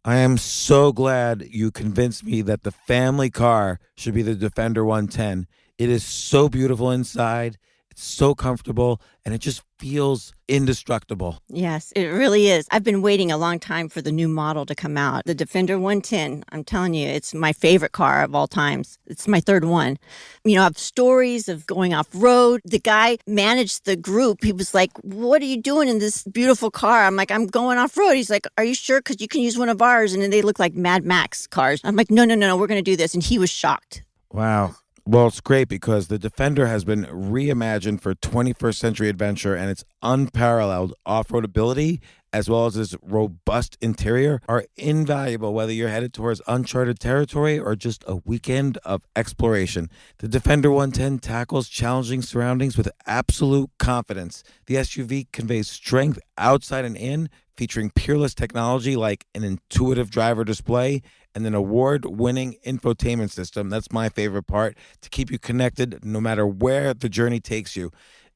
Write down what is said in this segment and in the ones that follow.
I am so glad you convinced me that the family car should be the Defender 110. It is so beautiful inside. It's so comfortable, and it just feels indestructible. Yes, it really is. I've been waiting a long time for the new model to come out. The Defender 110, I'm telling you, it's my favorite car of all times. It's my third one. You know, I have stories of going off-road. The guy managed the group. He was like, what are you doing in this beautiful car? I'm like, I'm going off-road. He's like, are you sure? Because you can use one of ours. And then they look like Mad Max cars. I'm like, no, we're going to do this. And he was shocked. Wow. Well, it's great because the Defender has been reimagined for 21st century adventure, and its unparalleled off-road ability, as well as its robust interior, are invaluable whether you're headed towards uncharted territory or just a weekend of exploration. The Defender 110 tackles challenging surroundings with absolute confidence. The SUV conveys strength outside and in, featuring peerless technology like an intuitive driver display and an award-winning infotainment system. That's my favorite part, to keep you connected no matter where the journey takes you.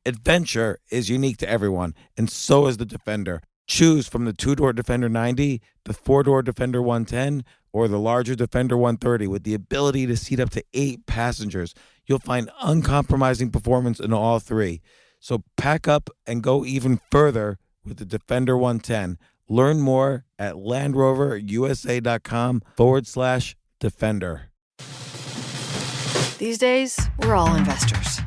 Adventure is unique to everyone, and so is the Defender. Choose from the two-door Defender 90, the four-door Defender 110, or the larger Defender 130 with the ability to seat up to 8 passengers. You'll find uncompromising performance in all three. So pack up and go even further with the Defender 110. Learn more at LandRoverUSA.com/Defender. These days, we're all investors,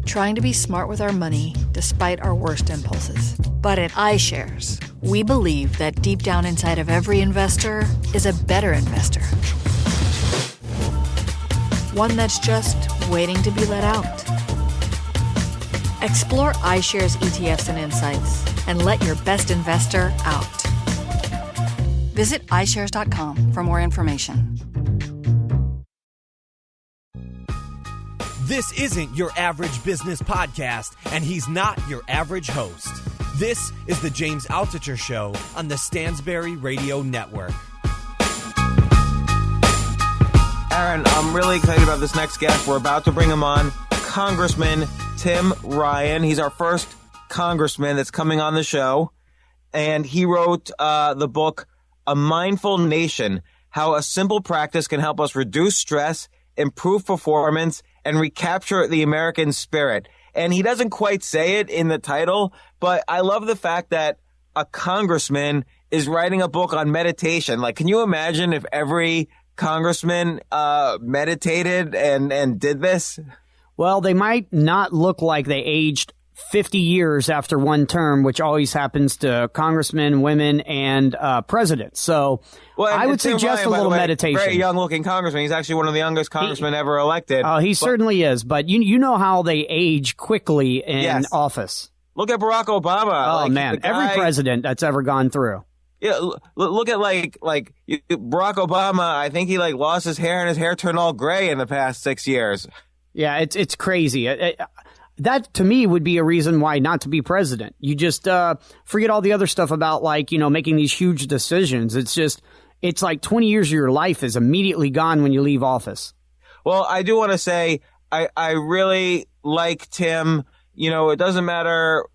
trying to be smart with our money despite our worst impulses. But at iShares, we believe that deep down inside of every investor is a better investor. One that's just waiting to be let out. Explore iShares ETFs and insights and let your best investor out. Visit iShares.com for more information. This isn't your average business podcast, and he's not your average host. This is the James Altucher Show on the Stansberry Radio Network. Aaron, I'm really excited about this next guest. We're about to bring him on, Congressman Tim Ryan. He's our first congressman that's coming on the show, and he wrote the book, A Mindful Nation, How a Simple Practice Can Help Us Reduce Stress, Improve Performance, and Recapture the American Spirit. And he doesn't quite say it in the title, but I love the fact that a congressman is writing a book on meditation. Like, can you imagine if every congressman meditated and did this? Well, they might not look like they aged 50 years after one term, which always happens to congressmen, women, and presidents. So I would suggest a little meditation. Very young-looking congressman. He's actually one of the youngest congressmen ever elected. He certainly is. But you know how they age quickly in office. Look at Barack Obama. Oh, man. Every president that's ever gone through. Yeah, look at like Barack Obama. I think he lost his hair and his hair turned all gray in the past 6 years. Yeah, it's crazy. That, to me, would be a reason why not to be president. You just forget all the other stuff about, making these huge decisions. It's like 20 years of your life is immediately gone when you leave office. Well, I do want to say I really like Tim. It doesn't matter,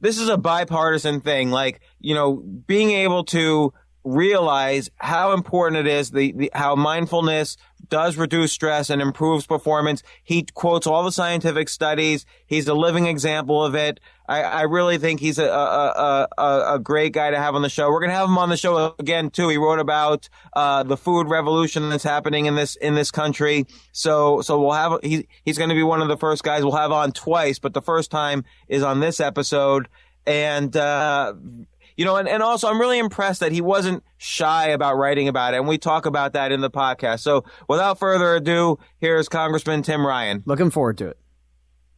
this is a bipartisan thing. Being able to realize how important it is, how mindfulness does reduce stress and improves performance. He quotes all the scientific studies. He's a living example of it. I really think he's a great guy to have on the show. We're going to have him on the show again too. He wrote about the food revolution that's happening in this country. So we'll have he's going to be one of the first guys we'll have on twice, but the first time is on this episode. And and also I'm really impressed that he wasn't shy about writing about it. And we talk about that in the podcast. So without further ado, here's Congressman Tim Ryan. Looking forward to it.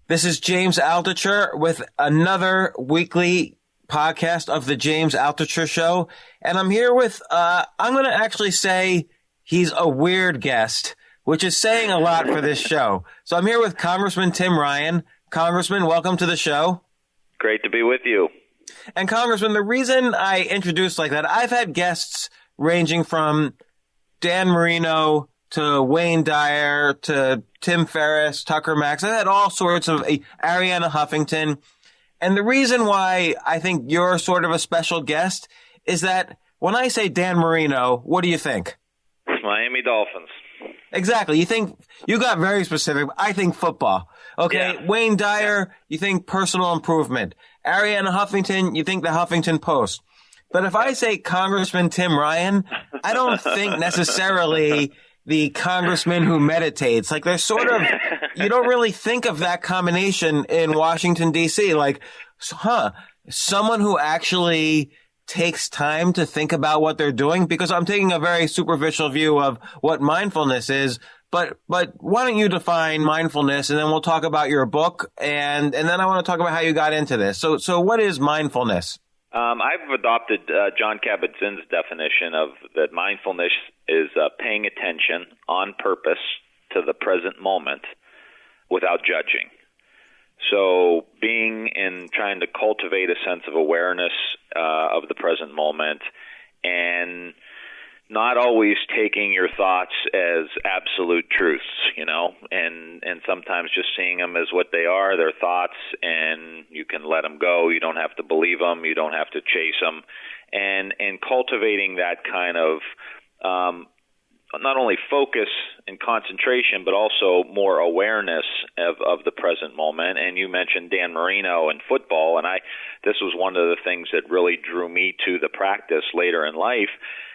This is James Altucher with another weekly podcast of the James Altucher Show. And I'm here with, I'm going to actually say he's a weird guest, which is saying a lot for this show. So I'm here with Congressman Tim Ryan. Congressman, welcome to the show. Great to be with you. And Congressman, the reason I introduced like that, I've had guests ranging from Dan Marino to Wayne Dyer to Tim Ferriss, Tucker Max. I've had all sorts of Arianna Huffington. And the reason why I think you're sort of a special guest is that when I say Dan Marino, what do you think? Miami Dolphins. Exactly. You got very specific. I think football. Okay. Yeah. Wayne Dyer, you think personal improvement. Ariana Huffington, you think the Huffington Post. But if I say Congressman Tim Ryan, I don't think necessarily the congressman who meditates. Like there's sort of, you don't really think of that combination in Washington, D.C. Like, someone who actually takes time to think about what they're doing, because I'm taking a very superficial view of what mindfulness is. But why don't you define mindfulness, and then we'll talk about your book, and then I want to talk about how you got into this. So what is mindfulness? I've adopted John Kabat-Zinn's definition of that mindfulness is paying attention on purpose to the present moment without judging. So being and trying to cultivate a sense of awareness of the present moment, and not always taking your thoughts as absolute truths, and sometimes just seeing them as what they are, their thoughts, and you can let them go. You don't have to believe them. You don't have to chase them. And cultivating that kind of not only focus and concentration, but also more awareness of the present moment. And you mentioned Dan Marino and football, and this was one of the things that really drew me to the practice later in life,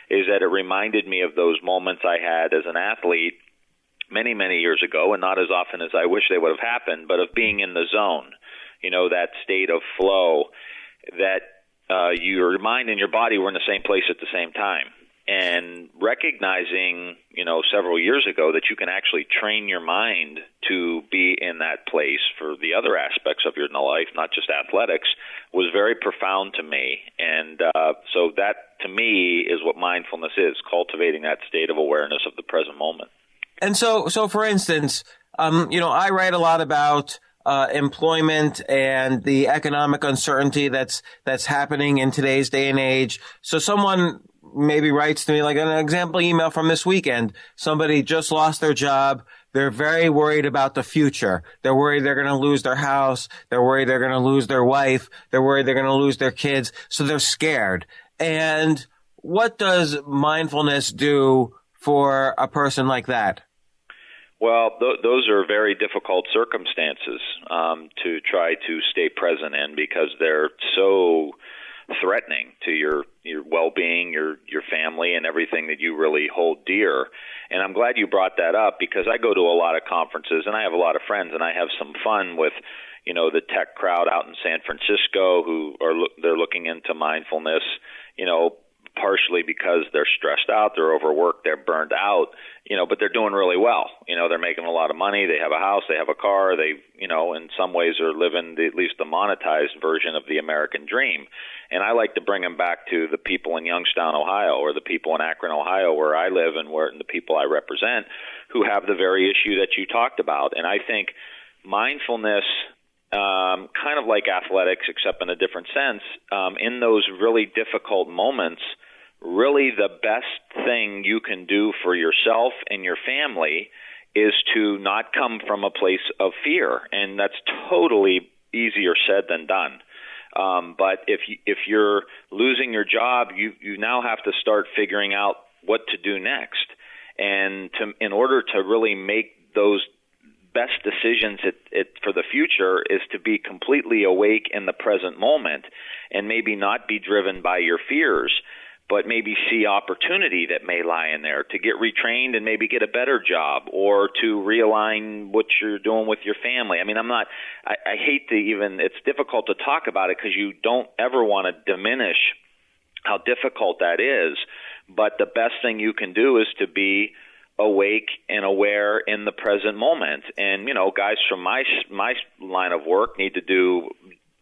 is that it reminded me of those moments I had as an athlete many, many years ago, and not as often as I wish they would have happened, but of being in the zone, that state of flow that your mind and your body were in the same place at the same time. And recognizing, several years ago that you can actually train your mind to be in that place for the other aspects of your life, not just athletics, was very profound to me. And so that, to me, is what mindfulness is, cultivating that state of awareness of the present moment. And so for instance, I write a lot about employment and the economic uncertainty that's happening in today's day and age. So someone maybe writes to me, like an example email from this weekend. Somebody just lost their job. They're very worried about the future. They're worried they're going to lose their house. They're worried they're going to lose their wife. They're worried they're going to lose their kids. So they're scared. And what does mindfulness do for a person like that? Well, those are very difficult circumstances to try to stay present in, because they're so threatening to your well-being, your family, and everything that you really hold dear. And I'm glad you brought that up, because I go to a lot of conferences and I have a lot of friends, and I have some fun with the tech crowd out in San Francisco who they're looking into mindfulness, partially because they're stressed out, they're overworked, they're burned out, but they're doing really well. They're making a lot of money, they have a house, they have a car, they, in some ways are living at least the monetized version of the American dream. And I like to bring them back to the people in Youngstown, Ohio, or the people in Akron, Ohio, where I live and the people I represent, who have the very issue that you talked about. And I think mindfulness, kind of like athletics, except in a different sense, in those really difficult moments, really the best thing you can do for yourself and your family is to not come from a place of fear. And that's totally easier said than done. But if you're losing your job, you now have to start figuring out what to do next. And in order to really make those best decisions for the future is to be completely awake in the present moment, and maybe not be driven by your fears, but maybe see opportunity that may lie in there to get retrained and maybe get a better job, or to realign what you're doing with your family. I mean, I hate to even, it's difficult to talk about it because you don't ever want to diminish how difficult that is. But the best thing you can do is to be awake and aware in the present moment. And, guys from my line of work need to do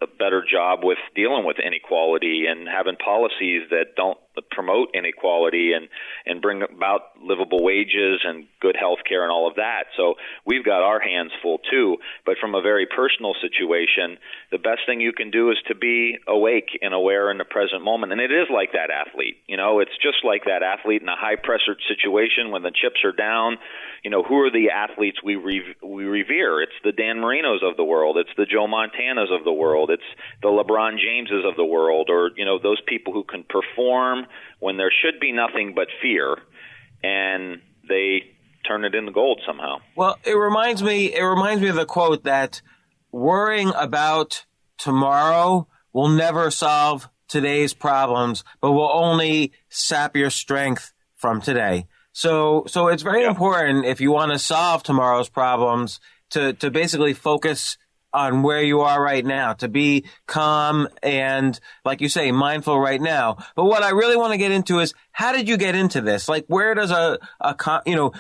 a better job with dealing with inequality and having policies that don't promote inequality and bring about livable wages and good health care and all of that. So we've got our hands full too. But from a very personal situation, the best thing you can do is to be awake and aware in the present moment. And it is like that athlete. It's just like that athlete in a high-pressure situation when the chips are down. Who are the athletes we revere? It's the Dan Marinos of the world. It's the Joe Montanas of the world. It's the LeBron Jameses of the world, or, those people who can perform storm when there should be nothing but fear, and they turn it into gold somehow. Well, it reminds me of the quote that worrying about tomorrow will never solve today's problems, but will only sap your strength from today. So it's very important, if you want to solve tomorrow's problems, to basically focus on where you are right now, to be calm and, like you say, mindful right now. But what I really want to get into is, how did you get into this? Like, where does you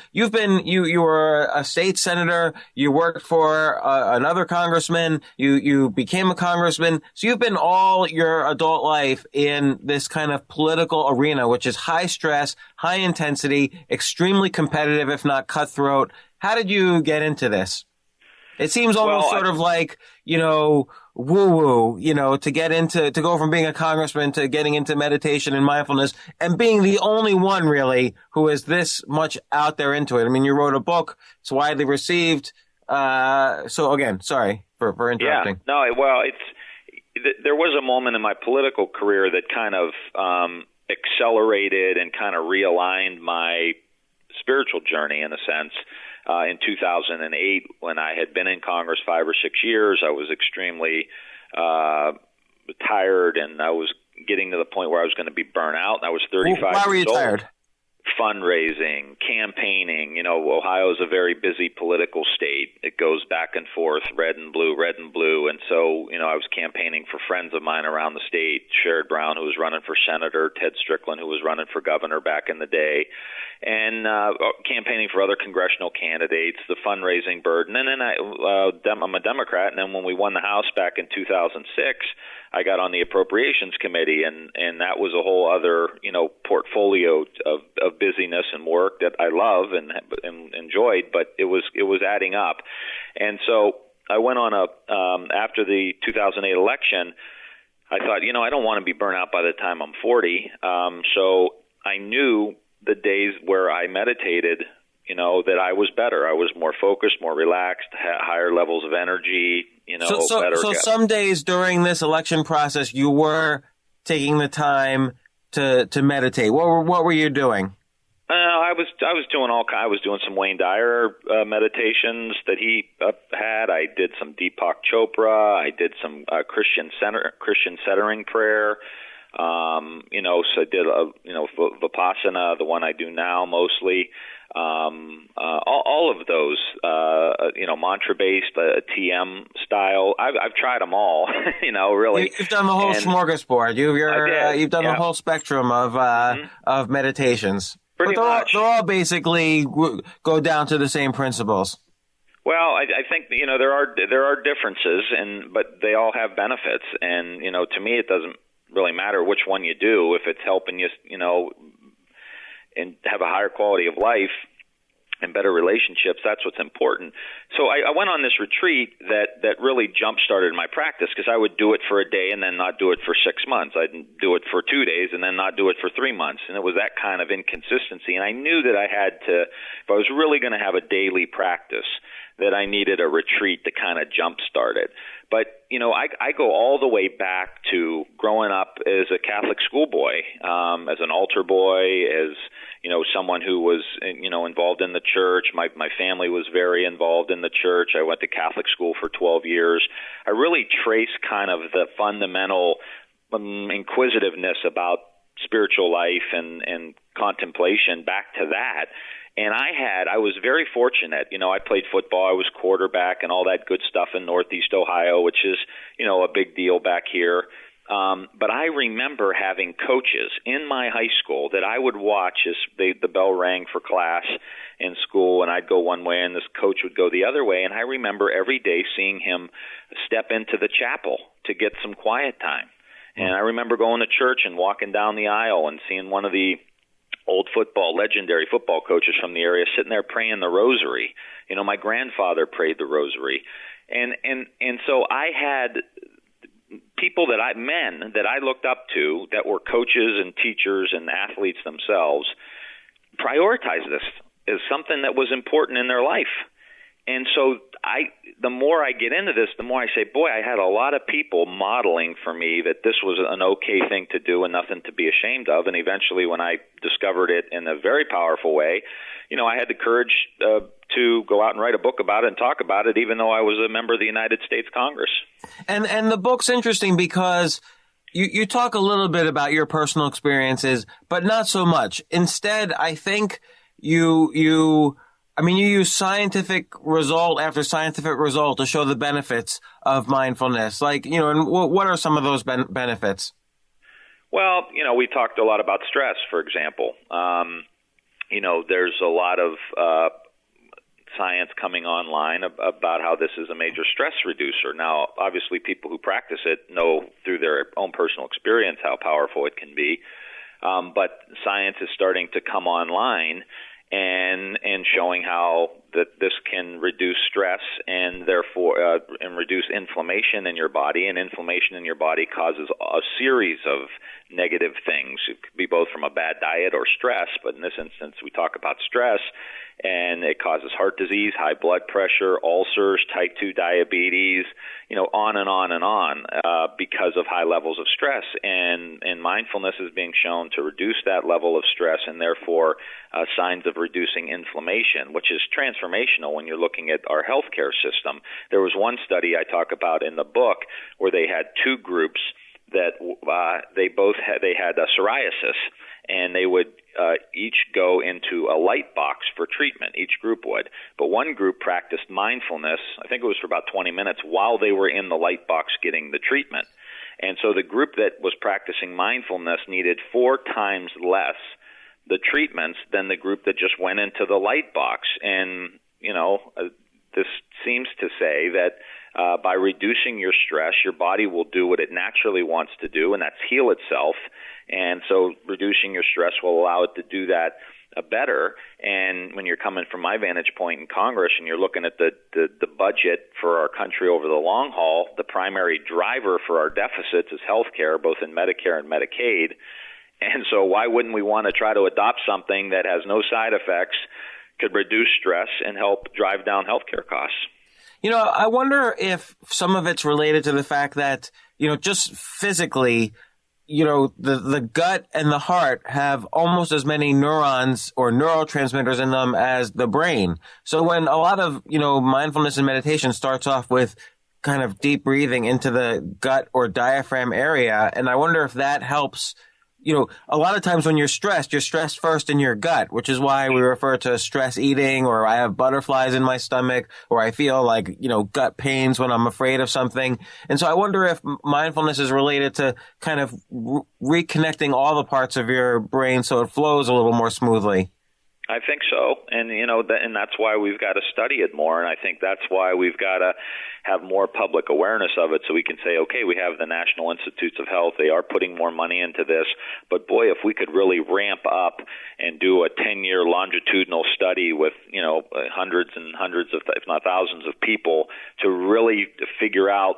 were a state senator, you worked for another congressman, you became a congressman. So you've been all your adult life in this kind of political arena, which is high stress, high intensity, extremely competitive, if not cutthroat. How did you get into this? It seems almost sort of like, woo-woo, to go from being a congressman to getting into meditation and mindfulness and being the only one really who is this much out there into it. I mean, you wrote a book. It's widely received. So again, sorry for interrupting. Yeah, there was a moment in my political career that kind of accelerated and kind of realigned my spiritual journey in a sense. In 2008, when I had been in Congress 5 or 6 years, I was extremely tired, and I was getting to the point where I was going to be burnt out. And I was 35 years old. Why were you tired? Fundraising, campaigning. Ohio is a very busy political state. It goes back and forth, red and blue. And so, I was campaigning for friends of mine around the state, Sherrod Brown, who was running for senator, Ted Strickland, who was running for governor back in the day, and campaigning for other congressional candidates, the fundraising burden. And then I'm a Democrat, and then when we won the House back in 2006, I got on the Appropriations Committee, and that was a whole other, portfolio of busyness and work that I love and enjoyed, but it was adding up. And so I went on after the 2008 election, I thought, I don't want to be burnt out by the time I'm 40. So I knew the days where I meditated, that I was better. I was more focused, more relaxed, higher levels of energy, better. So some days during this election process, you were taking the time to meditate. What were you doing? I was doing some Wayne Dyer meditations that he had. I did some Deepak Chopra. I did some Christian centering prayer. So I did Vipassana, the one I do now mostly. All of those, mantra-based, TM style. I've tried them all. Really. You've done the whole smorgasbord. You've done the whole spectrum of meditations. Pretty much. They're all basically go down to the same principles. Well, I think there are differences, but they all have benefits, and to me it doesn't really matter which one you do if it's helping you, and have a higher quality of life and better relationships. That's what's important. So I went on this retreat that really jump-started my practice, because I would do it for a day and then not do it for 6 months. I'd do it for 2 days and then not do it for 3 months. And it was that kind of inconsistency. And I knew that I had to, if I was really going to have a daily practice, that I needed a retreat to kind of jump-start it. But, I go all the way back to growing up as a Catholic schoolboy, as an altar boy, as someone who was, involved in the church. My family was very involved in the church. I went to Catholic school for 12 years. I really trace kind of the fundamental inquisitiveness about spiritual life and contemplation back to that. And I was very fortunate. I played football. I was quarterback and all that good stuff in Northeast Ohio, which is, a big deal back here. But I remember having coaches in my high school that I would watch as the bell rang for class in school, and I'd go one way and this coach would go the other way. And I remember every day seeing him step into the chapel to get some quiet time. And I remember going to church and walking down the aisle and seeing one of the legendary football coaches from the area sitting there praying the rosary. My grandfather prayed the rosary. And so I had people men that I looked up to that were coaches and teachers and athletes themselves, prioritize this as something that was important in their life. And so the more I get into this, the more I say, boy, I had a lot of people modeling for me that this was an okay thing to do and nothing to be ashamed of. And eventually when I discovered it in a very powerful way, I had the courage to go out and write a book about it and talk about it, even though I was a member of the United States Congress. And the book's interesting because you talk a little bit about your personal experiences, but not so much. Instead, I think you use scientific result after scientific result to show the benefits of mindfulness. And what are some of those benefits? Well, we talked a lot about stress, for example. There's a lot of science coming online about how this is a major stress reducer. Now, obviously, people who practice it know through their own personal experience how powerful it can be. But science is starting to come online and showing how that this can reduce stress and therefore and reduce inflammation in your body. And inflammation in your body causes a series of negative things. It could be both from a bad diet or stress, but in this instance, we talk about stress, and it causes heart disease, high blood pressure, ulcers, type 2 diabetes, on and on and on because of high levels of stress. And mindfulness is being shown to reduce that level of stress and therefore signs of reducing inflammation, which is transformational when you're looking at our healthcare system. There was one study I talk about in the book where they had two groups that they had psoriasis, and they would each go into a light box for treatment. Each group would. But one group practiced mindfulness, I think it was for about 20 minutes, while they were in the light box getting the treatment. And so the group that was practicing mindfulness needed 4 times less the treatments than the group that just went into the light box. And, this seems to say that by reducing your stress, your body will do what it naturally wants to do, and that's heal itself. And so reducing your stress will allow it to do that better. And when you're coming from my vantage point in Congress and you're looking at the budget for our country over the long haul, the primary driver for our deficits is health care, both in Medicare and Medicaid. And so why wouldn't we want to try to adopt something that has no side effects, could reduce stress, and help drive down healthcare costs? I wonder if some of it's related to the fact that, just physically, the gut and the heart have almost as many neurons or neurotransmitters in them as the brain. So when a lot of, mindfulness and meditation starts off with kind of deep breathing into the gut or diaphragm area, and I wonder if that helps. A lot of times when you're stressed first in your gut, which is why we refer to stress eating, or I have butterflies in my stomach, or I feel like, gut pains when I'm afraid of something. And so I wonder if mindfulness is related to kind of reconnecting all the parts of your brain so it flows a little more smoothly. I think so. And, and that's why we've got to study it more. And I think that's why we've got to have more public awareness of it so we can say, okay, we have the National Institutes of Health. They are putting more money into this. But boy, if we could really ramp up and do a 10-year longitudinal study with, hundreds and hundreds of, if not thousands of people to really figure out,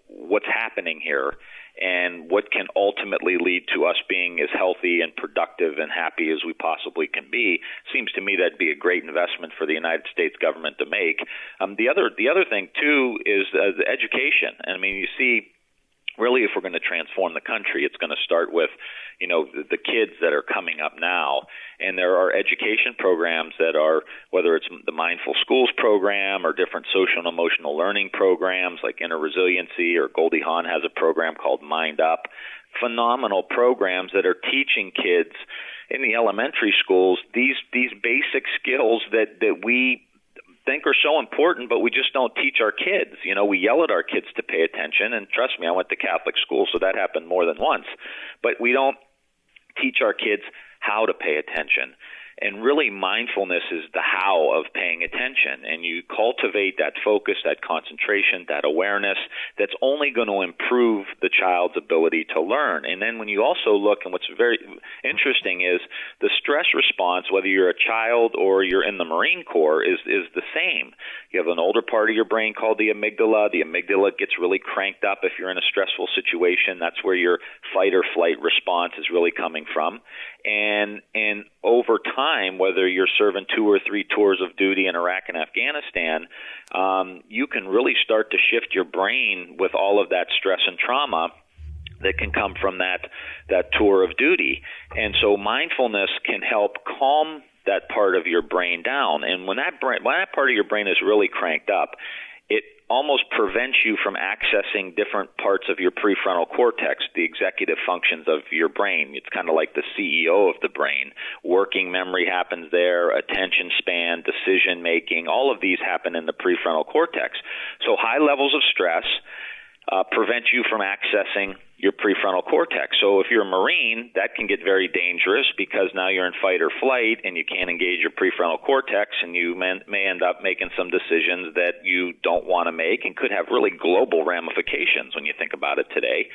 what's happening here and what can ultimately lead to us being as healthy and productive and happy as we possibly can be, seems to me that'd be a great investment for the United States government to make. The other thing, too, is the education. I mean, you see, really, if we're going to transform the country, it's going to start with, the kids that are coming up now. And there are education programs that are, whether it's the Mindful Schools program or different social and emotional learning programs like Inner Resiliency, or Goldie Hawn has a program called Mind.Up, phenomenal programs that are teaching kids in the elementary schools these basic skills that we think are so important, but we just don't teach our kids. We yell at our kids to pay attention, and trust me, I went to Catholic school, so that happened more than once. But we don't teach our kids how to pay attention. And really, mindfulness is the how of paying attention. And you cultivate that focus, that concentration, that awareness that's only going to improve the child's ability to learn. And then when you also look, and what's very interesting is the stress response, whether you're a child or you're in the Marine Corps, is the same. You have an older part of your brain called the amygdala. The amygdala gets really cranked up if you're in a stressful situation. That's where your fight or flight response is really coming from. And over time, whether you're serving 2 or 3 tours of duty in Iraq and Afghanistan, you can really start to shift your brain with all of that stress and trauma that can come from that tour of duty. And so mindfulness can help calm that part of your brain down. And when that part of your brain is really cranked up, it almost prevents you from accessing different parts of your prefrontal cortex, the executive functions of your brain. It's kind of like the CEO of the brain. Working memory happens there, attention span, decision making, all of these happen in the prefrontal cortex. So high levels of stress prevent you from accessing your prefrontal cortex. So if you're a Marine, that can get very dangerous because now you're in fight or flight and you can't engage your prefrontal cortex, and you may end up making some decisions that you don't want to make and could have really global ramifications when you think about it today.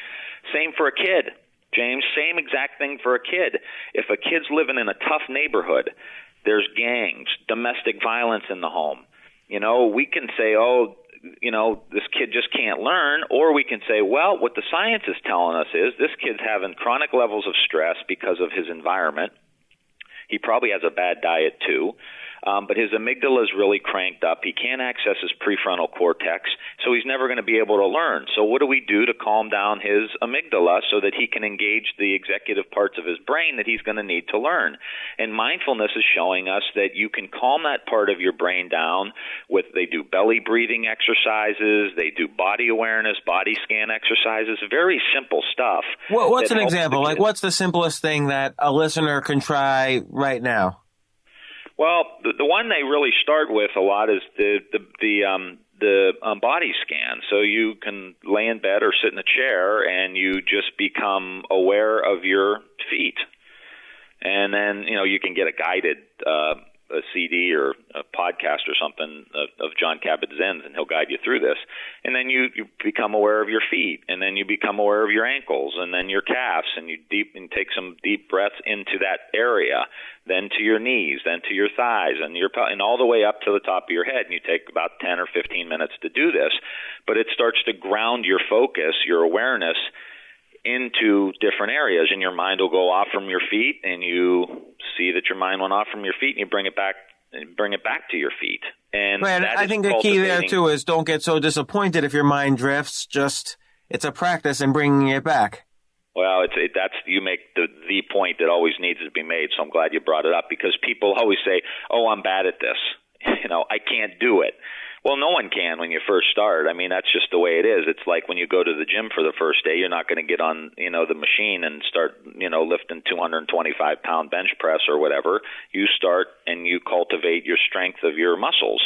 Same for a kid, James, same exact thing for a kid. If a kid's living in a tough neighborhood, there's gangs, domestic violence in the home. We can say, this kid just can't learn, or we can say, well, what the science is telling us is this kid's having chronic levels of stress because of his environment. He probably has a bad diet too, but his amygdala is really cranked up. He can't access his prefrontal cortex, so he's never going to be able to learn. So what do we do to calm down his amygdala so that he can engage the executive parts of his brain that he's going to need to learn? And mindfulness is showing us that you can calm that part of your brain down they do belly breathing exercises, they do body awareness, body scan exercises, very simple stuff. Well, what's an example? Like, what's the simplest thing that a listener can try right now? Well, the one they really start with a lot is the body scan. So you can lay in bed or sit in a chair and you just become aware of your feet. And then, you can get a guided a CD or a podcast or something of John Kabat-Zinn's, and he'll guide you through this. And then you become aware of your feet, and then you become aware of your ankles, and then your calves, and you take some deep breaths into that area, then to your knees, then to your thighs, and all the way up to the top of your head. And you take about 10 or 15 minutes to do this, but it starts to ground your focus, your awareness, into different areas, and your mind will go off from your feet, and you see that your mind went off from your feet, and you bring it back to your feet. And right, I think the key there too is don't get so disappointed if your mind drifts. Just it's a practice in bringing it back. Well, you make the point that always needs to be made. So I'm glad you brought it up, because people always say, "Oh, I'm bad at this. I can't do it." Well, no one can when you first start. I mean, that's just the way it is. It's like when you go to the gym for the first day, you're not going to get on, the machine and start, lifting 225-pound bench press or whatever. You start and you cultivate your strength of your muscles.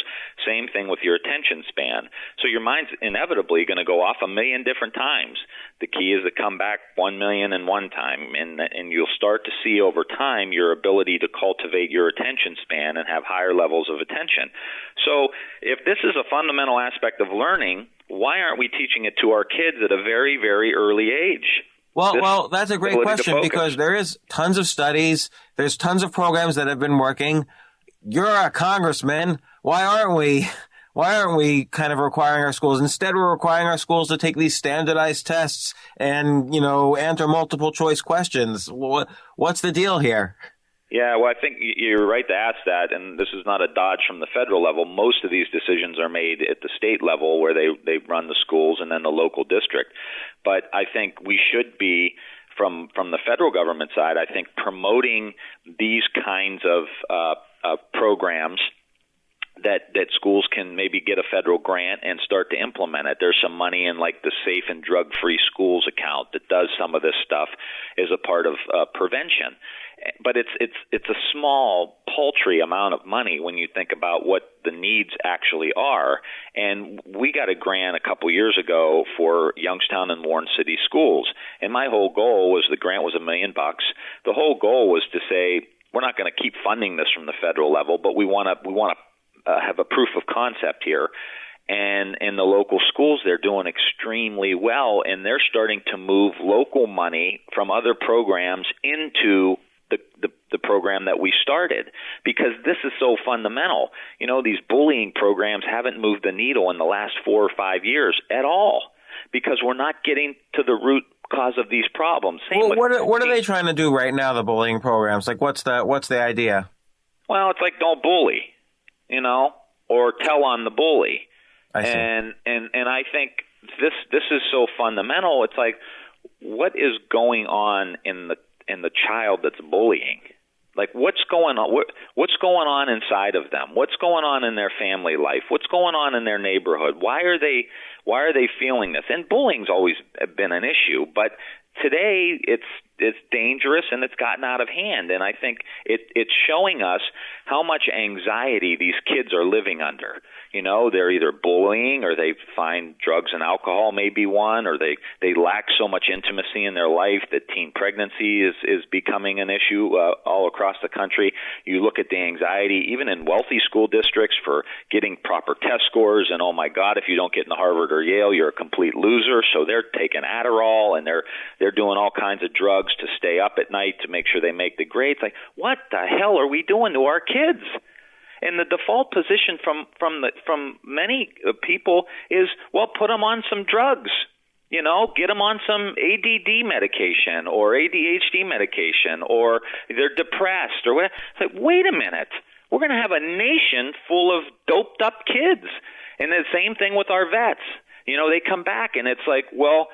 Same thing with your attention span. So your mind's inevitably going to go off 1 million different times. The key is to come back 1 million and one time, and you'll start to see over time your ability to cultivate your attention span and have higher levels of attention. So if this is a fundamental aspect of learning, why aren't we teaching it to our kids at a very, very early age? Well, that's a great question, because there is tons of studies. There's tons of programs that have been working. You're a congressman. Why aren't we kind of requiring our schools? Instead, we're requiring our schools to take these standardized tests and, answer multiple choice questions. What's the deal here? Yeah, well, I think you're right to ask that, and this is not a dodge from the federal level. Most of these decisions are made at the state level, where they run the schools, and then the local district. But I think we should be, from the federal government side, I think promoting these kinds of programs that schools can maybe get a federal grant and start to implement it. There's some money in like the Safe and Drug-Free Schools account that does some of this stuff as a part of prevention. But it's a small, paltry amount of money when you think about what the needs actually are. And we got a grant a couple years ago for Youngstown and Warren City schools. And my whole goal was, the grant was $1 million. The whole goal was to say, we're not going to keep funding this from the federal level, but we want to have a proof of concept here. And in the local schools, they're doing extremely well, and they're starting to move local money from other programs into the program that we started, because this is so fundamental. These bullying programs haven't moved the needle in the last 4 or 5 years at all, because we're not getting to the root cause of these problems. Well, what are they trying to do right now, the bullying programs? Like, what's the idea? Well, it's like don't bully, or tell on the bully. I see. And I think this is so fundamental. It's like, what is going on in the child that's bullying? Like, what's going on? What's going on inside of them? What's going on in their family life? What's going on in their neighborhood? Why are they feeling this? And bullying's always been an issue, but today it's dangerous and it's gotten out of hand. And I think it's showing us how much anxiety these kids are living under. They're either bullying or they find drugs and alcohol may be one, or they lack so much intimacy in their life that teen pregnancy is becoming an issue all across the country. You look at the anxiety, even in wealthy school districts, for getting proper test scores. And, oh, my God, if you don't get into Harvard or Yale, you're a complete loser. So they're taking Adderall and they're doing all kinds of drugs to stay up at night to make sure they make the grades. Like, what the hell are we doing to our kids? And the default position from many people is, well, put them on some drugs, get them on some ADD medication or ADHD medication, or they're depressed or whatever. It's like, wait a minute, we're going to have a nation full of doped up kids. And the same thing with our vets. They come back and it's like, well,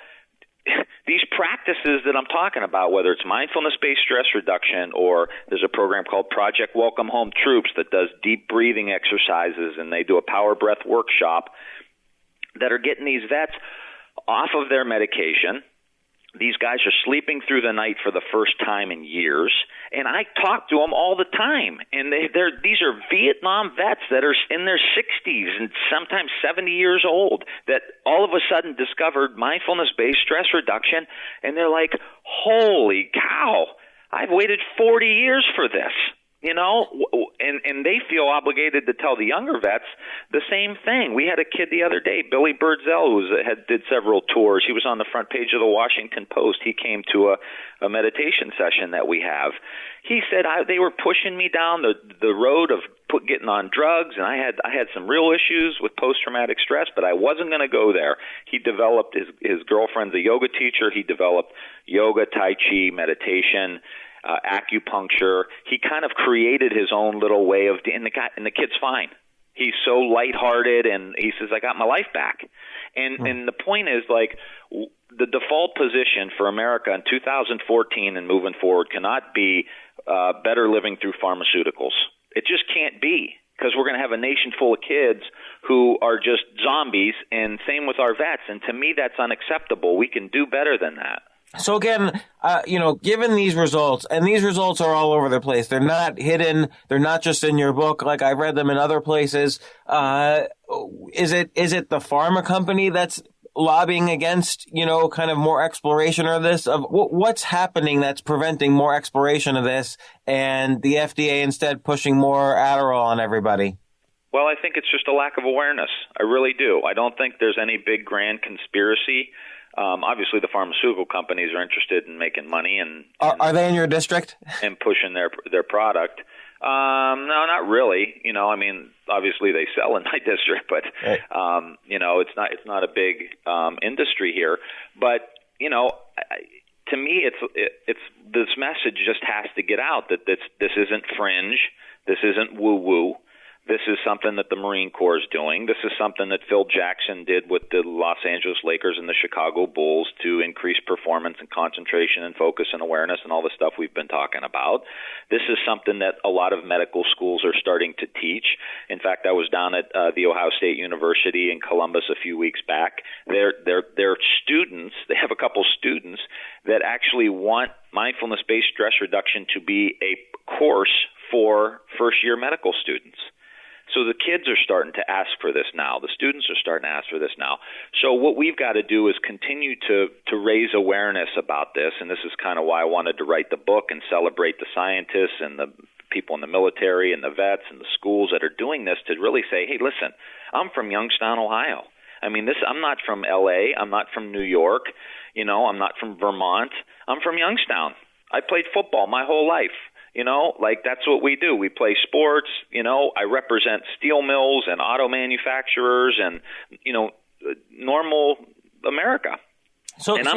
these practices that I'm talking about, whether it's mindfulness-based stress reduction, or there's a program called Project Welcome Home Troops that does deep breathing exercises, and they do a power breath workshop, that are getting these vets off of their medication. These guys are sleeping through the night for the first time in years, and I talk to them all the time. And these are Vietnam vets that are in their 60s and sometimes 70 years old that all of a sudden discovered mindfulness-based stress reduction, and they're like, holy cow, I've waited 40 years for this. And they feel obligated to tell the younger vets the same thing. We had a kid the other day, Billy Birdsell, who did several tours. He was on the front page of the Washington Post. He came to a meditation session that we have. He said they were pushing me down the road of getting on drugs, and I had some real issues with post-traumatic stress, but I wasn't going to go there. He developed his girlfriend's a yoga teacher. He developed yoga, tai chi, meditation, acupuncture. He kind of created his own little way of, and the kid's fine. He's so lighthearted, and he says, I got my life back. And the point is, like, the default position for America in 2014 and moving forward cannot be better living through pharmaceuticals. It just can't be, because we're going to have a nation full of kids who are just zombies, and same with our vets. And to me, that's unacceptable. We can do better than that. So again, given these results, and these results are all over the place. They're not hidden. They're not just in your book. Like, I've read them in other places. Is it the pharma company that's lobbying against, kind of more exploration of this? Of what's happening that's preventing more exploration of this, and the FDA instead pushing more Adderall on everybody? Well, I think it's just a lack of awareness. I really do. I don't think there's any big grand conspiracy. Obviously, the pharmaceutical companies are interested in making money, and are they in your district? And pushing their product. No, not really. Obviously they sell in my district, but right. It's not a big industry here. But to me, it's this message just has to get out that this isn't fringe, this isn't woo woo. This is something that the Marine Corps is doing. This is something that Phil Jackson did with the Los Angeles Lakers and the Chicago Bulls to increase performance and concentration and focus and awareness and all the stuff we've been talking about. This is something that a lot of medical schools are starting to teach. In fact, I was down at the Ohio State University in Columbus a few weeks back. Their students, they have a couple students that actually want mindfulness-based stress reduction to be a course for first-year medical students. So the kids are starting to ask for this now. The students are starting to ask for this now. So what we've got to do is continue to raise awareness about this, and this is kind of why I wanted to write the book and celebrate the scientists and the people in the military and the vets and the schools that are doing this, to really say, hey, listen, I'm from Youngstown, Ohio. I'm not from L.A., I'm not from New York, I'm not from Vermont. I'm from Youngstown. I played football my whole life. That's what we do. We play sports. I represent steel mills and auto manufacturers and, normal America. So and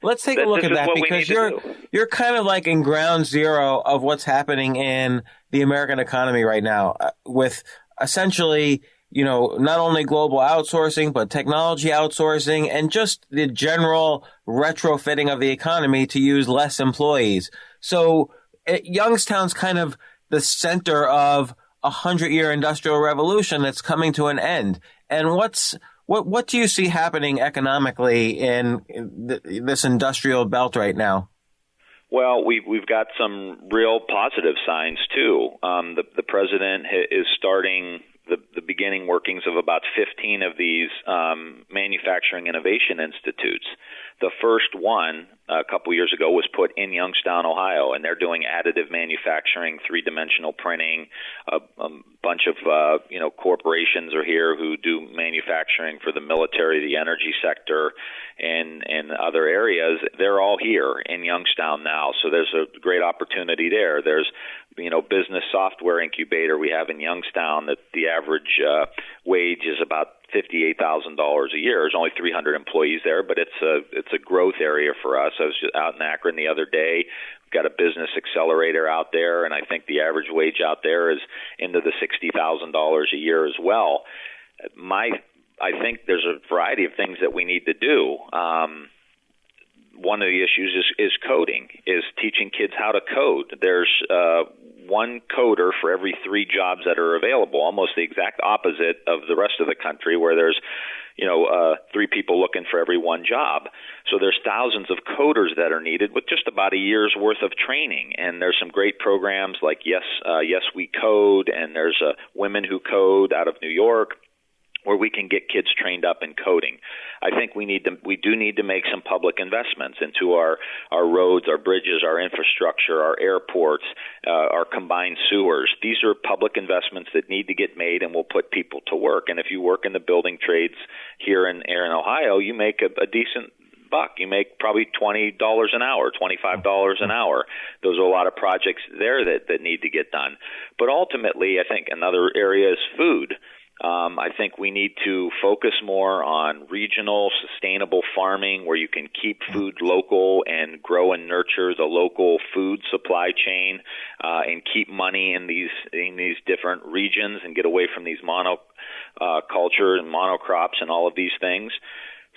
let's take a look at that, because you're kind of like in ground zero of what's happening in the American economy right now, with essentially, not only global outsourcing, but technology outsourcing and just the general retrofitting of the economy to use less employees. So Youngstown's kind of the center of a 100-year industrial revolution that's coming to an end. And what do you see happening economically in this industrial belt right now? Well, we've got some real positive signs too. The president is starting the beginning workings of about 15 of these manufacturing innovation institutes. The first one a couple years ago was put in Youngstown, Ohio, and they're doing additive manufacturing, three-dimensional printing. A bunch of corporations are here who do manufacturing for the military, the energy sector, and other areas. They're all here in Youngstown now, so there's a great opportunity there. There's business software incubator we have in Youngstown that the average wage is about $58,000 a year. There's only 300 employees there, but it's a growth area for us. I was just out in Akron the other day. We've got a business accelerator out there, and I think the average wage out there is into the $60,000 a year as well. I think there's a variety of things that we need to do. One of the issues is coding, is teaching kids how to code. There's one coder for every 3 jobs that are available, almost the exact opposite of the rest of the country, where there's 3 people looking for every 1 job. So there's thousands of coders that are needed with just about a year's worth of training. And there's some great programs like Yes We Code, and there's Women Who Code out of New York, where we can get kids trained up in coding. I think we do need to make some public investments into our roads, our bridges, our infrastructure, our airports, our combined sewers. These are public investments that need to get made and will put people to work. And if you work in the building trades here in Ohio, you make a decent buck. You make probably $20 an hour, $25 an hour. Those are a lot of projects there that need to get done. But ultimately, I think another area is food. I think we need to focus more on regional, sustainable farming, where you can keep food local and grow and nurture the local food supply chain, and keep money in these different regions and get away from these monoculture and monocrops and all of these things.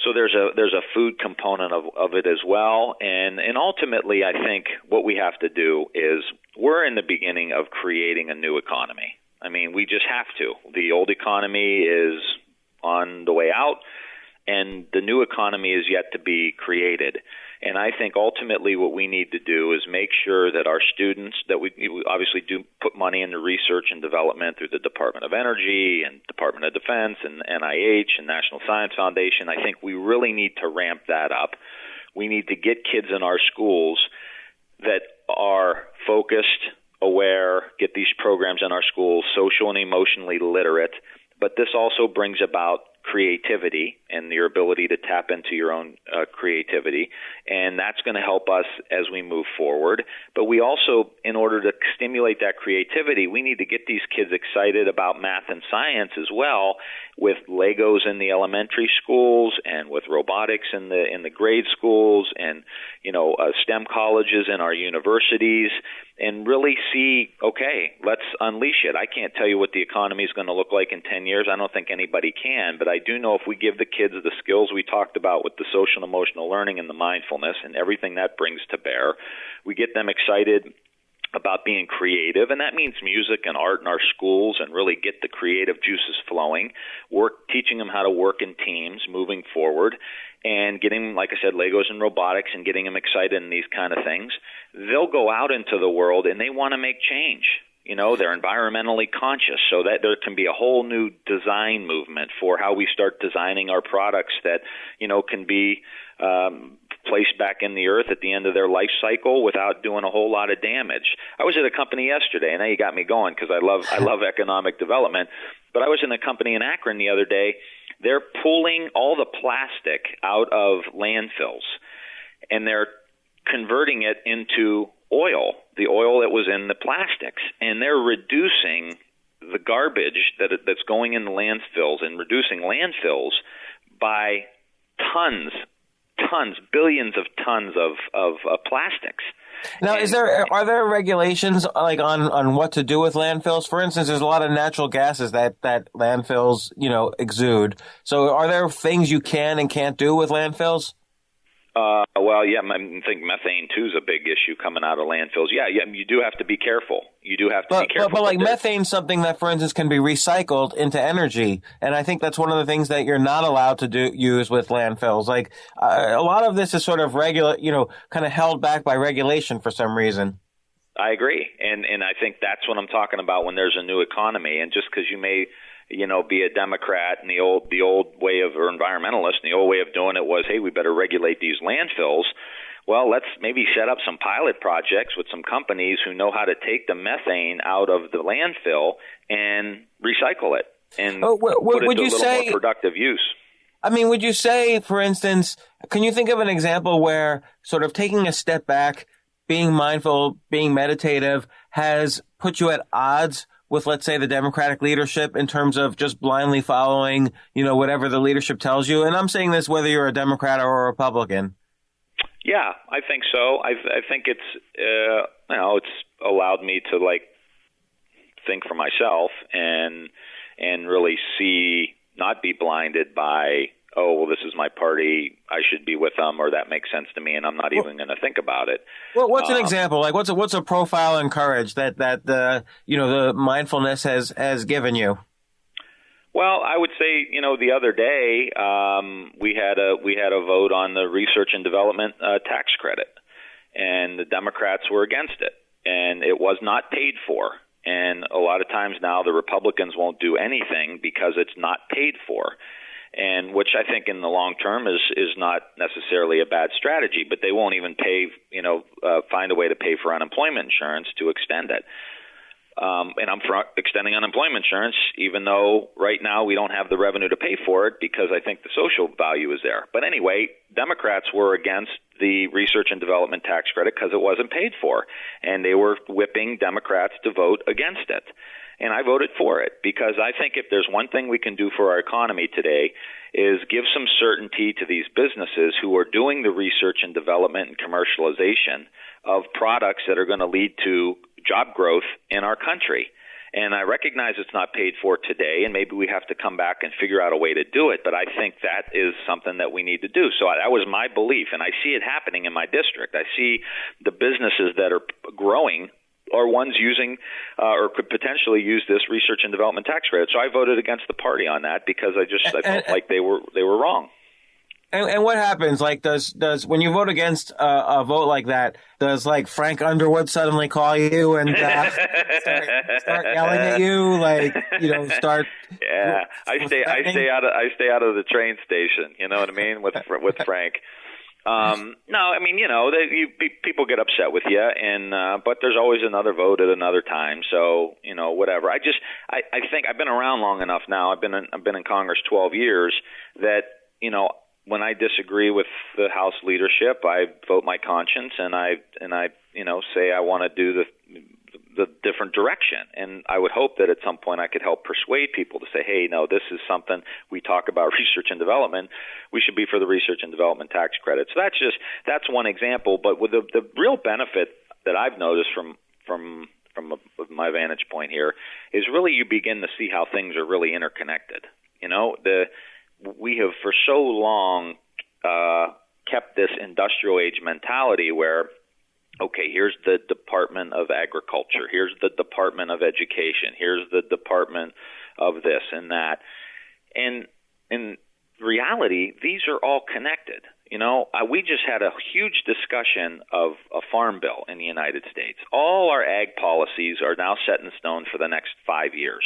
So there's a food component of it as well, and ultimately, I think what we have to do is we're in the beginning of creating a new economy. I mean, we just have to. The old economy is on the way out, and the new economy is yet to be created. And I think ultimately what we need to do is make sure that our students, that we obviously do put money into research and development through the Department of Energy and Department of Defense and NIH and National Science Foundation. I think we really need to ramp that up. We need to get kids in our schools that are focused, aware, get these programs in our schools, social and emotionally literate. But this also brings about creativity and your ability to tap into your own creativity. And that's going to help us as we move forward. But we also, in order to stimulate that creativity, we need to get these kids excited about math and science as well, with Legos in the elementary schools and with robotics in the grade schools, and STEM colleges in our universities, and really see, okay, let's unleash it. I can't tell you what the economy is going to look like in 10 years. I don't think anybody can, but I do know if we give the kids the skills we talked about with the social and emotional learning and the mindfulness and everything that brings to bear, we get them excited about being creative, and that means music and art in our schools, and really get the creative juices flowing, teaching them how to work in teams moving forward, and getting, like I said, Legos and robotics, and getting them excited in these kind of things. They'll go out into the world and they want to make change. They're environmentally conscious, so that there can be a whole new design movement for how we start designing our products that, can be placed back in the earth at the end of their life cycle without doing a whole lot of damage. I was at a company yesterday, and now you got me going because I love economic development, but I was in a company in Akron the other day. They're pulling all the plastic out of landfills, and they're converting it into oil, the oil that was in the plastics, and they're reducing the garbage that's going in the landfills and reducing landfills by tons billions of tons of plastics. Now, are there regulations like on what to do with landfills? For instance, there's a lot of natural gases that landfills, exude. So are there things you can and can't do with landfills? Well, yeah, I think methane too is a big issue coming out of landfills. Yeah, you do have to be careful. You do have to be careful. But like methane's something that, for instance, can be recycled into energy, and I think that's one of the things that you're not allowed to use with landfills. Like a lot of this is sort of kind of held back by regulation for some reason. I agree, and I think that's what I'm talking about when there's a new economy, and just because you may be a Democrat and the old way of, or environmentalist, and the old way of doing it was, hey, we better regulate these landfills. Well, let's maybe set up some pilot projects with some companies who know how to take the methane out of the landfill and recycle it and put it to a little more productive use. I mean, would you say, for instance, can you think of an example where sort of taking a step back, being mindful, being meditative has put you at odds with, let's say, the Democratic leadership in terms of just blindly following, whatever the leadership tells you? And I'm saying this whether you're a Democrat or a Republican. Yeah, I think so. I think it's it's allowed me to think for myself and really see, not be blinded by, oh, well, this is my party, I should be with them, or that makes sense to me, and I'm not even going to think about it. Well, what's an example? Like, what's a profile in courage that the mindfulness has given you? Well, I would say, the other day we had a vote on the research and development tax credit, and the Democrats were against it, and it was not paid for. And a lot of times now the Republicans won't do anything because it's not paid for. And which I think in the long term is not necessarily a bad strategy, but they won't even find a way to pay for unemployment insurance to extend it. And I'm for extending unemployment insurance, even though right now we don't have the revenue to pay for it because I think the social value is there. But anyway, Democrats were against the research and development tax credit because it wasn't paid for, and they were whipping Democrats to vote against it. And I voted for it because I think if there's one thing we can do for our economy today is give some certainty to these businesses who are doing the research and development and commercialization of products that are going to lead to job growth in our country. And I recognize it's not paid for today, and maybe we have to come back and figure out a way to do it. But I think that is something that we need to do. So that was my belief, and I see it happening in my district. I see the businesses that are growing are ones using or could potentially use this research and development tax credit. So I voted against the party on that because I felt like they were wrong. And what happens? Like, does when you vote against a vote like that, does Frank Underwood suddenly call you and start yelling at you? Start. Yeah, I stay out of the train station. You know what I mean with Frank. No, I mean, people get upset with you, and but there's always another vote at another time. So whatever. I think I've been around long enough now. I've been in Congress 12 years that when I disagree with the House leadership, I vote my conscience, and I say I want to do the different direction. And I would hope that at some point I could help persuade people to say, hey, no, this is something we talk about research and development. We should be for the research and development tax credit. So that's one example. But with the real benefit that I've noticed from my vantage point here is really you begin to see how things are really interconnected. We have for so long kept this industrial age mentality where, okay, here's the Department of Agriculture, here's the Department of Education, here's the Department of this and that. And in reality, these are all connected. We just had a huge discussion of a farm bill in the United States. All our ag policies are now set in stone for the next 5 years.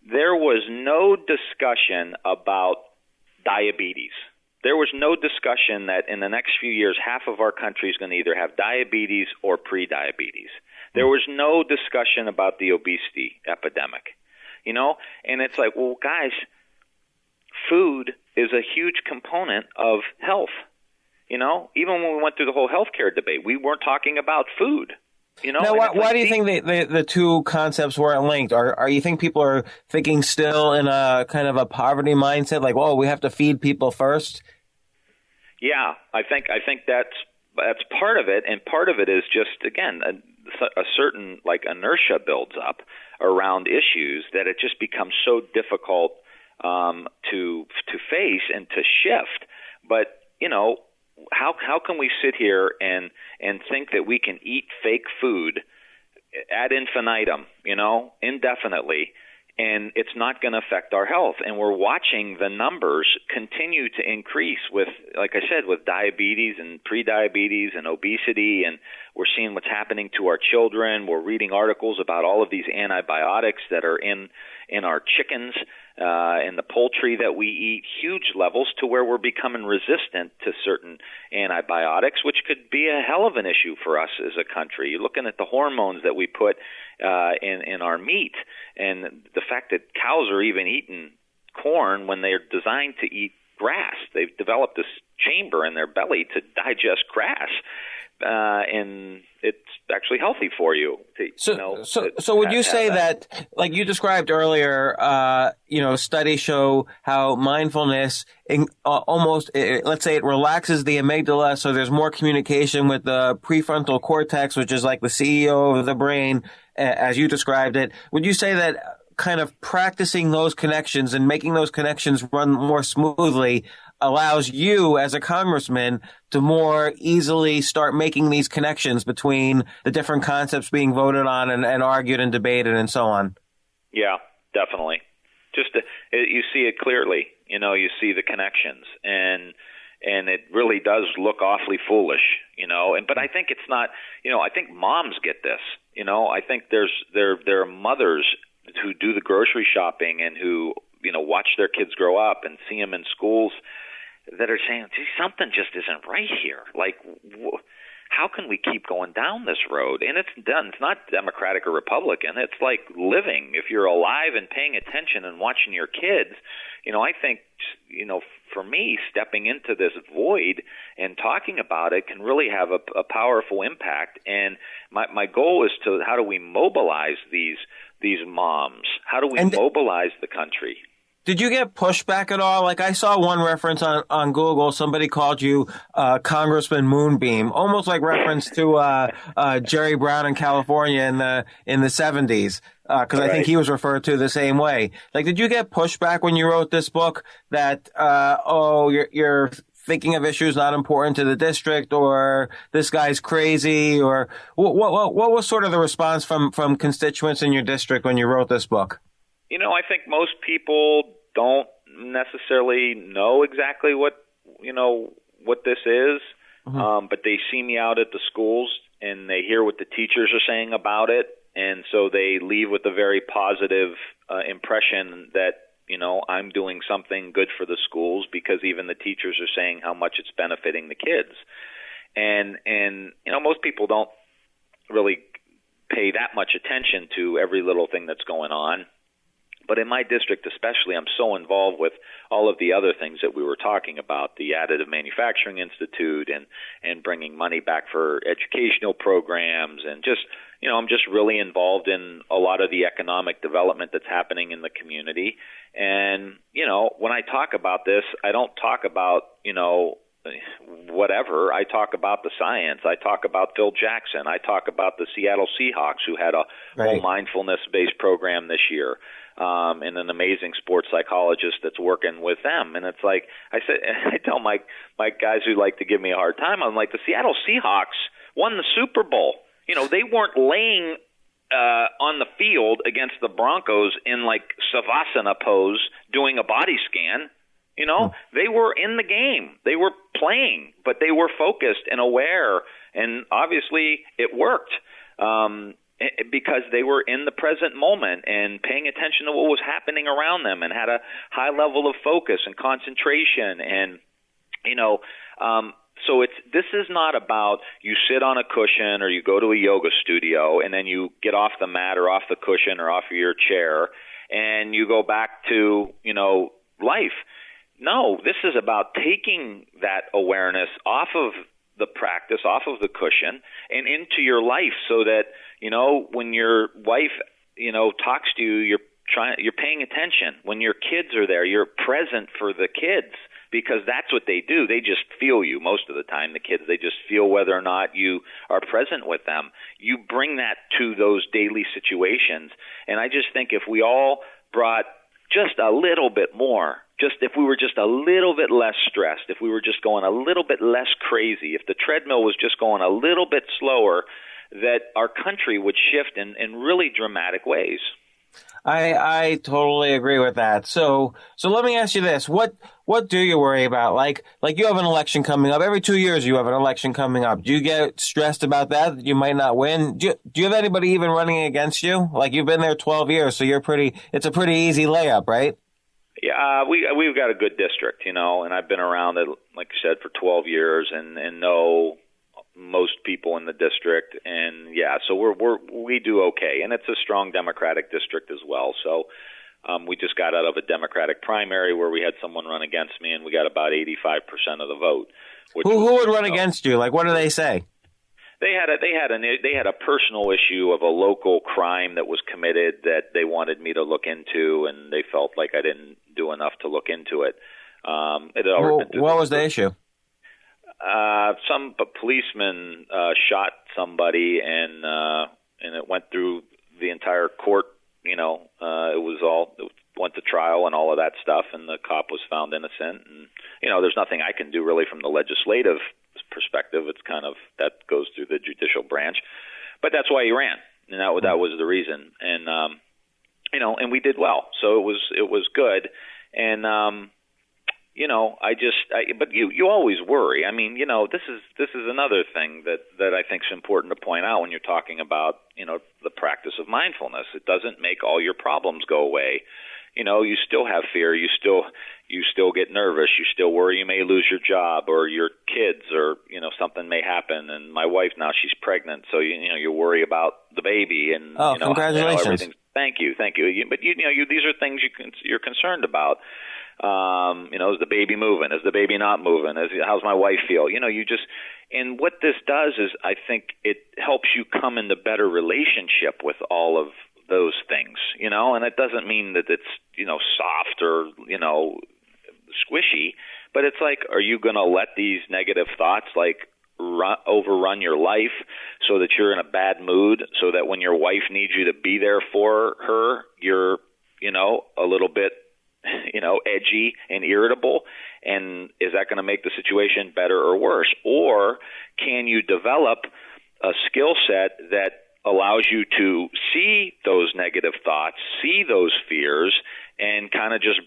There was no discussion about diabetes. There was no discussion that in the next few years, half of our country is going to either have diabetes or pre-diabetes. There was no discussion about the obesity epidemic, and it's like, well, guys, food is a huge component of health. Even when we went through the whole healthcare debate, we weren't talking about food. Now, why do you think the two concepts weren't linked? Are you think people are thinking still in a kind of a poverty mindset, like, well, we have to feed people first? Yeah, I think that's part of it, and part of it is just, again, a certain like inertia builds up around issues that it just becomes so difficult to face and to shift. But how can we sit here and think that we can eat fake food ad infinitum, indefinitely, and it's not going to affect our health? And we're watching the numbers continue to increase with, like I said, with diabetes and prediabetes and obesity, and we're seeing what's happening to our children. We're reading articles about all of these antibiotics that are in our chickens, in the poultry that we eat, huge levels to where we're becoming resistant to certain antibiotics, which could be a hell of an issue for us as a country. You're looking at the hormones that we put in our meat, and the fact that cows are even eating corn when they're designed to eat grass. They've developed this chamber in their belly to digest grass, and it's actually healthy for you. So would you say that, like you described earlier, studies show how mindfulness almost, let's say, it relaxes the amygdala, so there's more communication with the prefrontal cortex, which is like the CEO of the brain, as you described it. Would you say that kind of practicing those connections and making those connections run more smoothly allows you as a congressman to more easily start making these connections between the different concepts being voted on and argued and debated and so on? Yeah, definitely. You see it clearly. You see the connections, and it really does look awfully foolish, but I think it's not, I think moms get this, I think there are mothers who do the grocery shopping and who, watch their kids grow up and see them in schools that are saying, gee, something just isn't right here. Like, how can we keep going down this road? And it's not Democratic or Republican. It's like living. If you're alive and paying attention and watching your kids, I think, for me, stepping into this void and talking about it can really have a powerful impact. And my goal is how do we mobilize these moms? How do we mobilize the country? Did you get pushback at all? Like, I saw one reference on Google. Somebody called you Congressman Moonbeam, almost like reference to Jerry Brown in California in the 70s, because I think he was referred to the same way. Like, did you get pushback when you wrote this book that you're thinking of issues not important to the district, or this guy's crazy, or what was sort of the response from constituents in your district when you wrote this book? I think most people don't necessarily know exactly what this is, but they see me out at the schools and they hear what the teachers are saying about it, and so they leave with a very positive impression that I'm doing something good for the schools, because even the teachers are saying how much it's benefiting the kids, and most people don't really pay that much attention to every little thing that's going on. But in my district especially, I'm so involved with all of the other things that we were talking about, the Additive Manufacturing Institute and bringing money back for educational programs, and just, I'm just really involved in a lot of the economic development that's happening in the community. And, when I talk about this, I don't talk about, whatever. I talk about the science. I talk about Phil Jackson. I talk about the Seattle Seahawks, who had a whole mindfulness-based program this year. And an amazing sports psychologist that's working with them. And it's like, I tell my guys who like to give me a hard time, I'm like, the Seattle Seahawks won the Super Bowl. They weren't laying on the field against the Broncos in like Savasana pose doing a body scan. They were in the game. They were playing, but they were focused and aware. And obviously it worked. Because they were in the present moment and paying attention to what was happening around them, and had a high level of focus and concentration. And, so this is not about you sit on a cushion or you go to a yoga studio and then you get off the mat or off the cushion or off of your chair and you go back to, life. No, this is about taking that awareness off of the practice, off of the cushion, and into your life, so that when your wife talks to you, you're paying attention. When your kids are there, you're present for the kids, because that's what they do. They just feel you most of the time. The kids, they just feel whether or not you are present with them. You bring that to those daily situations. And I just think if we all brought just a little bit more, just if we were just a little bit less stressed, if we were just going a little bit less crazy, if the treadmill was just going a little bit slower, that our country would shift in really dramatic ways. I totally agree with that. So let me ask you this. What do you worry about? Like you have an election coming up. Every 2 years you have an election coming up. Do you get stressed about that you might not win? Do you have anybody even running against you? Like, you've been there 12 years, so it's a pretty easy layup, right? Yeah, we've got a good district, and I've been around it, like you said, for 12 years and know most people in the district, and so we do okay, and it's a strong Democratic district as well. So we just got out of a Democratic primary where we had someone run against me, and we got about 85% of the vote. Who would run against you? Like, what do they say? They had a personal issue of a local crime that was committed that they wanted me to look into, and they felt like I didn't do enough to look into it. What was the issue? Some policeman shot somebody, and it went through the entire court. It went to trial and all of that stuff, and the cop was found innocent. And there's nothing I can do really from the legislative perspective. It's kind of that goes through the judicial branch, but that's why he ran, and that was the reason. And and we did well, so it was good. And but you always worry. I mean, this is another thing that I think is important to point out when you're talking about, the practice of mindfulness. It doesn't make all your problems go away. You still have fear. You still get nervous. You still worry you may lose your job or your kids, or something may happen. And my wife now, she's pregnant, so you worry about the baby. And congratulations! Everything. Thank you. But these are things you're concerned about. Is the baby moving? Is the baby not moving? How's my wife feel? And what this does is, I think it helps you come into better relationship with all of those things, and it doesn't mean that it's, soft or, squishy, but it's like, are you going to let these negative thoughts overrun your life so that you're in a bad mood, so that when your wife needs you to be there for her, you're, a little bit, edgy and irritable? And is that going to make the situation better or worse? Or can you develop a skill set that allows you to see those negative thoughts, see those fears, and kind of just,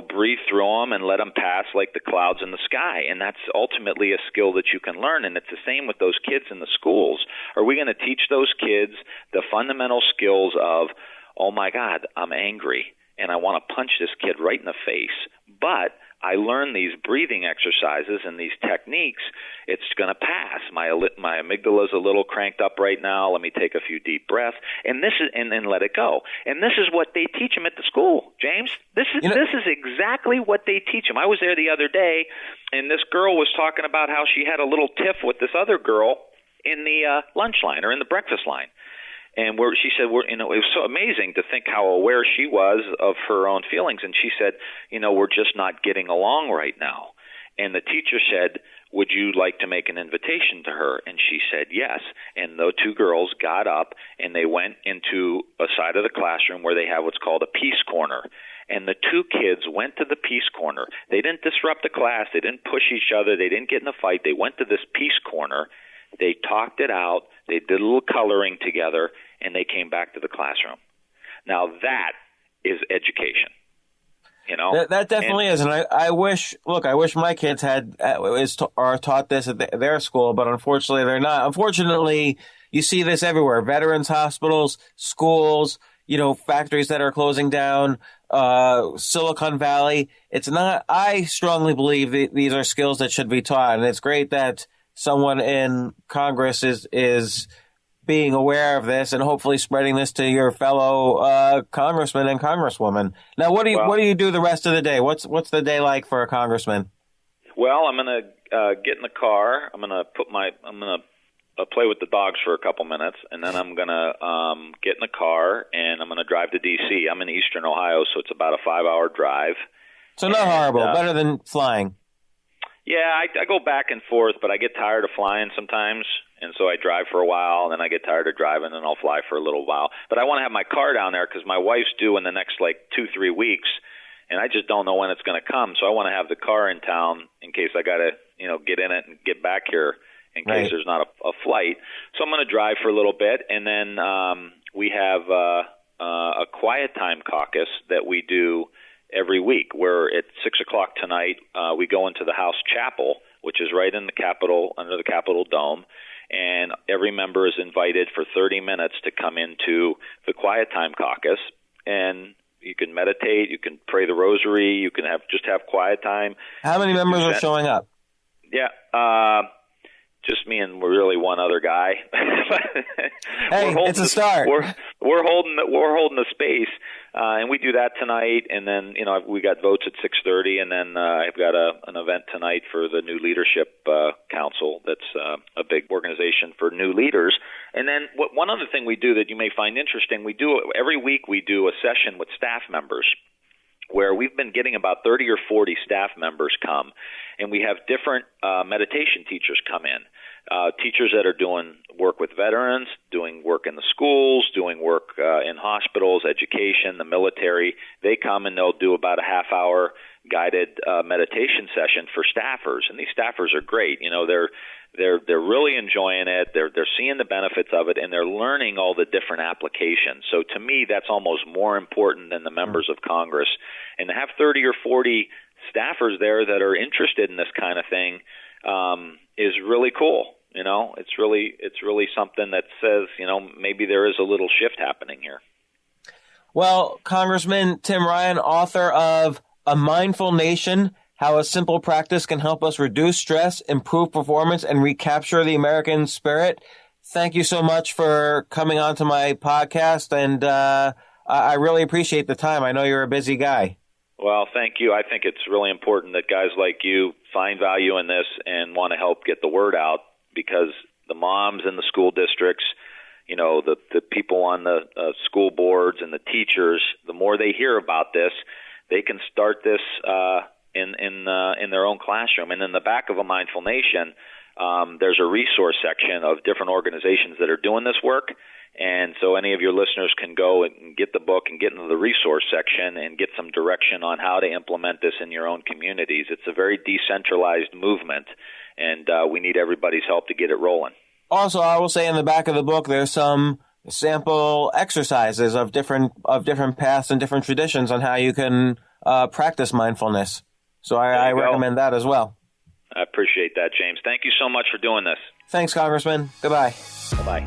breathe through them and let them pass like the clouds in the sky? And that's ultimately a skill that you can learn. And it's the same with those kids in the schools. Are we going to teach those kids the fundamental skills of, oh my God, I'm angry and I want to punch this kid right in the face, but I learned these breathing exercises and these techniques, it's going to pass. My amygdala is a little cranked up right now. Let me take a few deep breaths, and then let it go. And this is what they teach them at the school, James. This is exactly what they teach them. I was there the other day, and this girl was talking about how she had a little tiff with this other girl in the lunch line or in the breakfast line. And she said, it was so amazing to think how aware she was of her own feelings. And she said, we're just not getting along right now. And the teacher said, would you like to make an invitation to her? And she said, yes. And the two girls got up and they went into a side of the classroom where they have what's called a peace corner. And the two kids went to the peace corner. They didn't disrupt the class. They didn't push each other. They didn't get in a fight. They went to this peace corner. They talked it out. They did a little coloring together, and they came back to the classroom. Now that is education. That definitely is, and I wish my kids are taught this at their school, but unfortunately they're not. Unfortunately, you see this everywhere: veterans hospitals, schools, factories that are closing down, Silicon Valley. It's not. I strongly believe these are skills that should be taught, and it's great that someone in Congress is being aware of this and hopefully spreading this to your fellow congressmen and congresswomen. Now, what do you do the rest of the day? What's the day like for a congressman? Well, I'm going to get in the car. I'm going to play with the dogs for a couple minutes, and then I'm going to get in the car and I'm going to drive to D.C. I'm in eastern Ohio, so it's about a 5-hour drive. So not horrible. Better than flying. Yeah, I go back and forth, but I get tired of flying sometimes, and so I drive for a while, and then I get tired of driving, and I'll fly for a little while. But I want to have my car down there because my wife's due in the next, 2-3 weeks, and I just don't know when it's going to come. So I want to have the car in town in case I got to, get in it and get back here in case there's not a flight. So I'm going to drive for a little bit, and then we have a quiet time caucus that we do every week, where at 6 o'clock tonight we go into the House Chapel, which is right in the Capitol, under the Capitol Dome, and every member is invited for 30 minutes to come into the quiet time caucus, and you can meditate, you can pray the rosary, you can have quiet time. How many members are showing up? Yeah, just me and really one other guy. Hey, it's a start. We're holding the space, and we do that tonight. And then we got votes at 6:30, and then I've got an event tonight for the new leadership council. That's a big organization for new leaders. And then one other thing we do that you may find interesting, every week we do a session with staff members, where we've been getting about 30 or 40 staff members come, and we have different meditation teachers come in. Teachers that are doing work with veterans, doing work in the schools, doing work in hospitals, education, the military. They come and they'll do about a half-hour guided meditation session for staffers, and these staffers are great. They're really enjoying it. They're seeing the benefits of it, and they're learning all the different applications. So to me, that's almost more important than the members of Congress. And to have 30 or 40 staffers there that are interested in this kind of thing is really cool. It's really something that says, maybe there is a little shift happening here. Well, Congressman Tim Ryan, author of A Mindful Nation, How a Simple Practice Can Help Us Reduce Stress, Improve Performance, and Recapture the American Spirit. Thank you so much for coming on to my podcast, and I really appreciate the time. I know you're a busy guy. Well, thank you. I think it's really important that guys like you find value in this and want to help get the word out, because the moms in the school districts, the people on the school boards and the teachers, the more they hear about this, they can start this in their own classroom. And in the back of A Mindful Nation, there's a resource section of different organizations that are doing this work. And so any of your listeners can go and get the book and get into the resource section and get some direction on how to implement this in your own communities. It's a very decentralized movement, and we need everybody's help to get it rolling. Also, I will say in the back of the book, there's some sample exercises of different paths and different traditions on how you can practice mindfulness. So I recommend that as well. I appreciate that, James. Thank you so much for doing this. Thanks, Congressman. Goodbye. Bye-bye.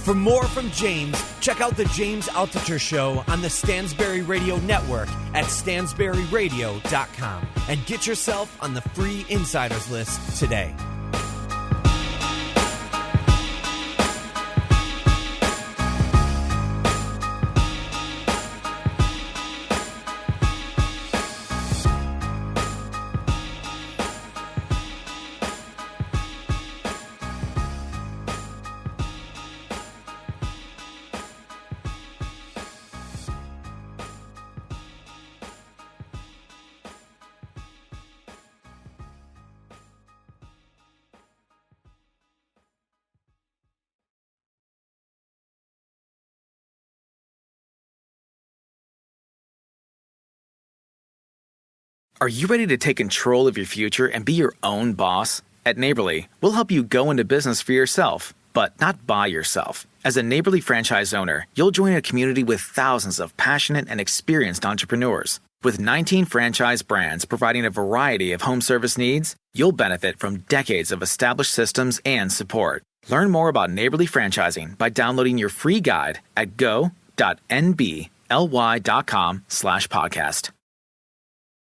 For more from James, check out the James Altucher Show on the Stansberry Radio Network at stansberryradio.com and get yourself on the free insiders list today. Are you ready to take control of your future and be your own boss? At Neighborly, we'll help you go into business for yourself, but not by yourself. As a Neighborly franchise owner, you'll join a community with thousands of passionate and experienced entrepreneurs. With 19 franchise brands providing a variety of home service needs, you'll benefit from decades of established systems and support. Learn more about Neighborly franchising by downloading your free guide at go.nbly.com/podcast.